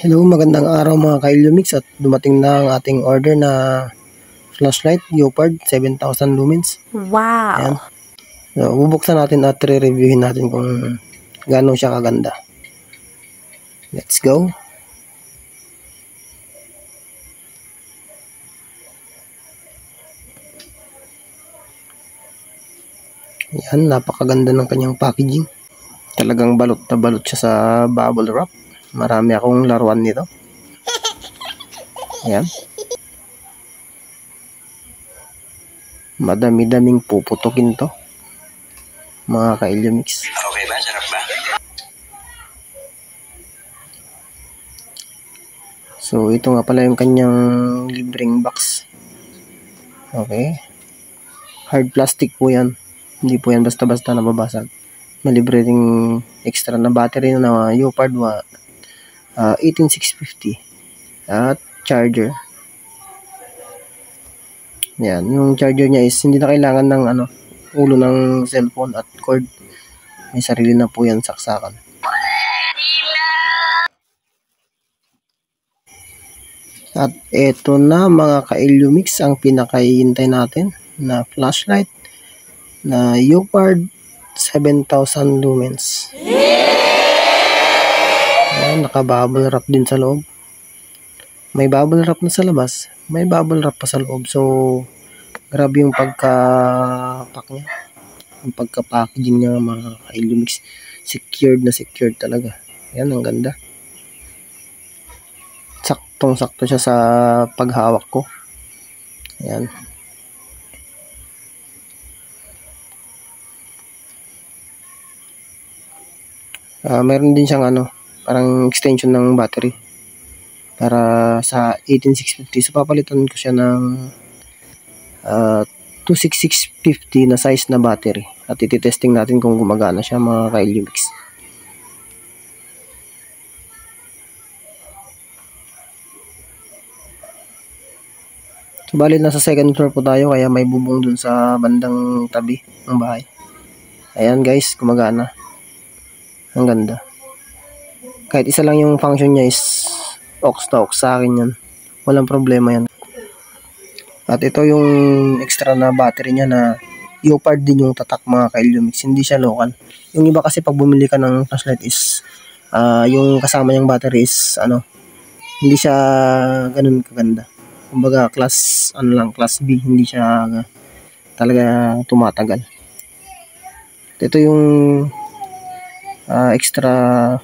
Hello, magandang araw mga ka-Illumix at dumating na ang ating order na flashlight Leopard 7,000 lumens. Wow! Ayan. So, bubuksan natin at re-reviewin natin kung gaano siya kaganda. Let's go! Ayan, napakaganda ng kanyang packaging. Talagang balot na balot siya sa bubble wrap. Marami akong laruan nito. Ayan. Madami-daming puputukin to, mga ka-Illumix. Okay ba? Sarap ba? So, ito nga pala yung kanyang libreng box. Okay. Hard plastic po yan. Hindi po yan basta-basta nababasag. May libre ring extra na battery na Leopard 18650 at charger. Yan, yung charger niya is hindi na kailangan ng ulo ng cellphone at cord. May sarili na po yan saksakan. At eto na mga ka-Illumix ang pinakahihintay natin na flashlight na Leopard 7,000 lumens. Ayan, naka-bubble wrap din sa loob. May bubble wrap na sa labas, may bubble wrap pa sa loob. So, grabe yung pagka-pack niya. Yung pagka-packaging niya mga ka-Illumix. Secured na secured talaga. Ayan, ang ganda. Saktong-sakto siya sa paghawak ko. Ayan. Meron din siyang parang extension ng battery para sa 18650. So papalitan ko siya ng 26650 na size na battery at ititesting natin kung gumagana siya mga ka-Illumix. So bali nasa second floor po tayo kaya may bubong dun sa bandang tabi ng bahay. Ayan guys, gumagana. Ang ganda. Kahit isa lang yung function niya is aux to aux sa akin yan. Walang problema yan. At ito yung extra na battery niya na Leopard din yung tatak mga ka-Illumix. Hindi siya local. Yung iba kasi pag bumili ka ng flashlight is yung kasama niyang battery is hindi siya ganun kaganda. Kumbaga class class B, hindi siya talaga tumatagal. Ito yung extra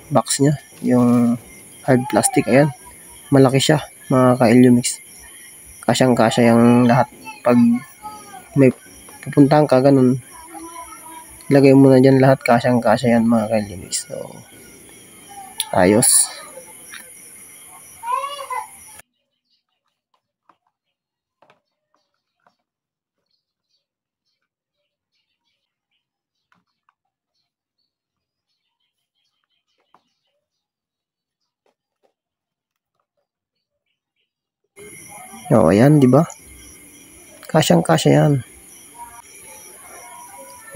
box niya, yung hard plastic. Ayan, malaki siya mga ka-Illumix. Kasyang-kasya yung lahat. Pag may pupuntahan ka ganun, ilagay mo na dyan lahat, kasyang-kasya yan mga ka-Illumix. So, ayos. O, ayan, di ba? Kasyang-kasya yan.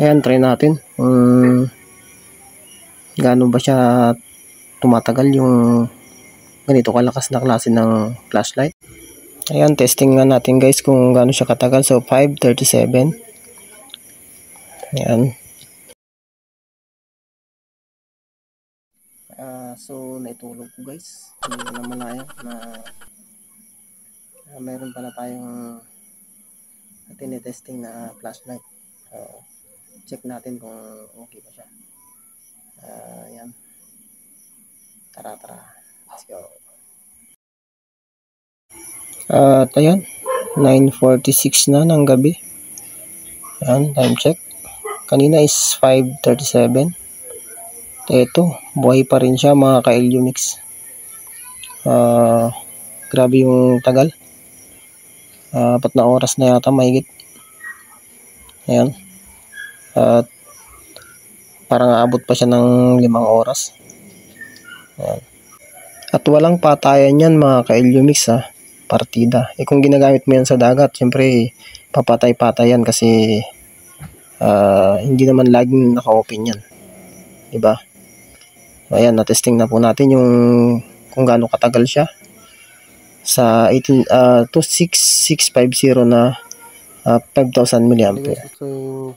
Ayan, try natin. Gaano ba siya tumatagal yung ganito kalakas na klase ng flashlight. Ayan, testing nga natin guys kung gaano siya katagal. So, 5:37. Ayan. So, naitulog ko guys. Hindi ko na malaya na meron pala tayong tinetesting na flashlight. Check natin kung okay ba siya. Ayan. Tara. Let's go. At ayan, 9:46 na ng gabi. Ayan, time check. Kanina is 5:37. Eto, buhay pa rin siya mga ka-Illumix. Grabe yung tagal. 4 na oras na yata mahigit. Ayan. At parang aabot pa siya ng 5 oras. Ayan. At walang patayan yan mga ka-Illumix partida. Kung ginagamit mo yan sa dagat, syempre papatay-patay yan kasi hindi naman laging naka-open yan. Diba? Ayan, na-testing na po natin yung kung gaano katagal siya sa 26650 na 5,000 mAh. Guys, ito yung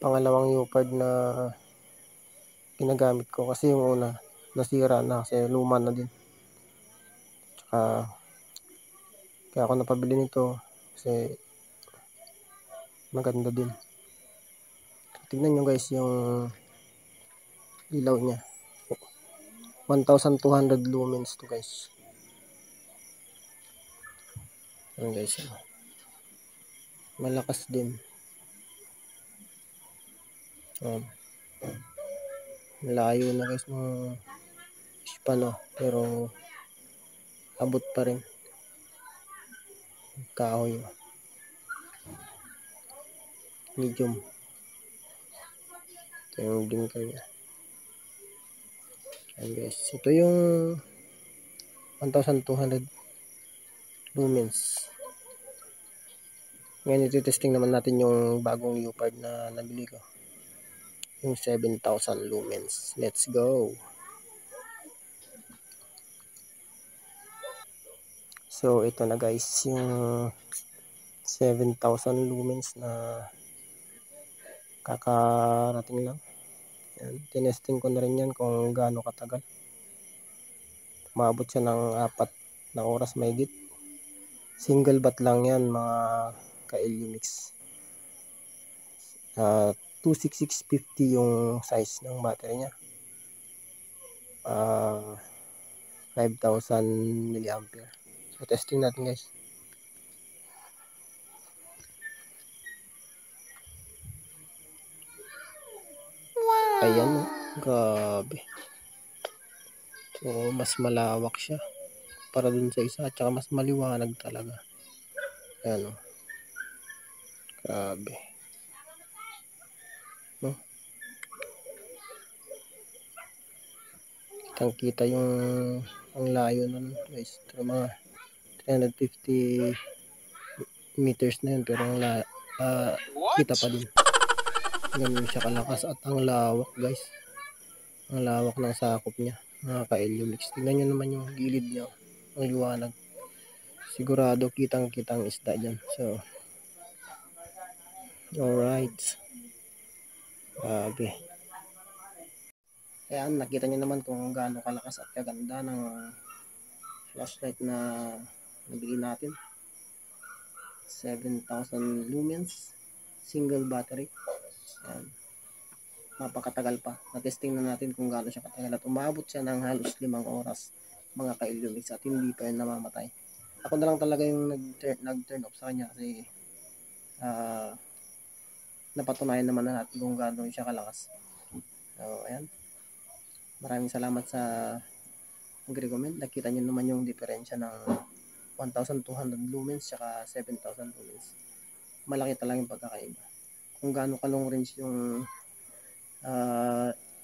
pangalawang UPAD na ginagamit ko kasi yung una nasira na kasi luma na din. Tsaka kaya ako napabili nito kasi maganda din. Tingnan nyo guys yung ilaw niya. 1,200 lumens to guys. Ayan guys. Malakas din. Ayan. Malayo na guys ng ispano pero abot pa rin. Kahoy. Medium. Ito yung blinker niya. Ayan guys. Ito yung 1,200 lumens. Ngayon iti-testing naman natin yung bagong UPAD na nabili ko. Yung 7,000 lumens. Let's go! So ito na guys yung 7,000 lumens na kakarating lang. Yan. Tinesting ko na rin yan kung gaano katagal. Umabot siya ng 4 na oras mahigit. Single bat lang yan mga ka-Illumix. 26650 yung size ng battery niya. 5,000 mAh. So testing natin guys. Wow. Ayan, grabe. So mas malawak siya para dun sa isa at saka mas maliwanag talaga. Ayan o. Grabe. No? Kitang kita yung ang layo nun guys. Pero mga 350 meters na yun pero ang kita pa din. Ganun siya kalakas at ang lawak guys. Ang lawak ng sakop niya. Mga ka-Illumix. Tingnan nyo naman yung gilid niya. Ang liwanag. Sigurado kitang-kitang isda dyan. So, alright. Grabe. Ayan, nakita nyo naman kung gaano kalakas at kaganda ng flashlight na nabili natin. 7,000 lumens. Single battery. Ayan. Napakatagal pa. Na-testing na natin kung gaano siya katagal at umabot siya ng halos 5 oras mga ka-Illumix at hindi pa yun namamatay. Ako na lang talaga yung nag-turn off sa kanya kasi napatunayan naman na natin kung gaano siya kalakas. So, ayan. Maraming salamat sa nag-recommend. Nakita nyo naman yung diferensya ng 1,200 lumens saka 7,000 lumens. Malaki talaga yung pagkakaiba. Kung gaano ka long range yung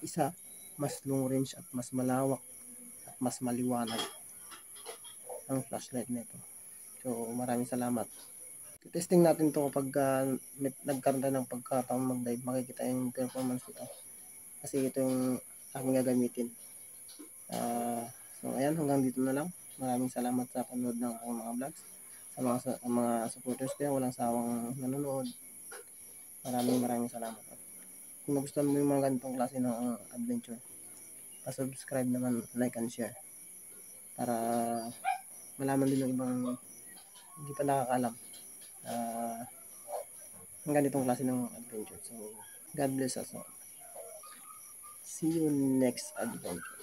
isa, mas long range at mas malawak at mas maliwanag ang flashlight nito. So maraming salamat. Testing natin to kapag nagkaroon tayo ng pagkataon mag-dive, makikita yung performance nito kasi ito yung aking gagamitin. So ayan, hanggang dito na lang. Maraming salamat sa panood ng aking mga vlogs. Sa mga supporters ko yan, walang sawang nanonood. Maraming salamat. Kung nagustuhan mo yung mga ganitong klase ng adventure, pa-subscribe naman, like and share para malaman din ng ibang hindi pa nakakaalam ng ganitong klase ng adventure. So God bless us all. See you next adventure.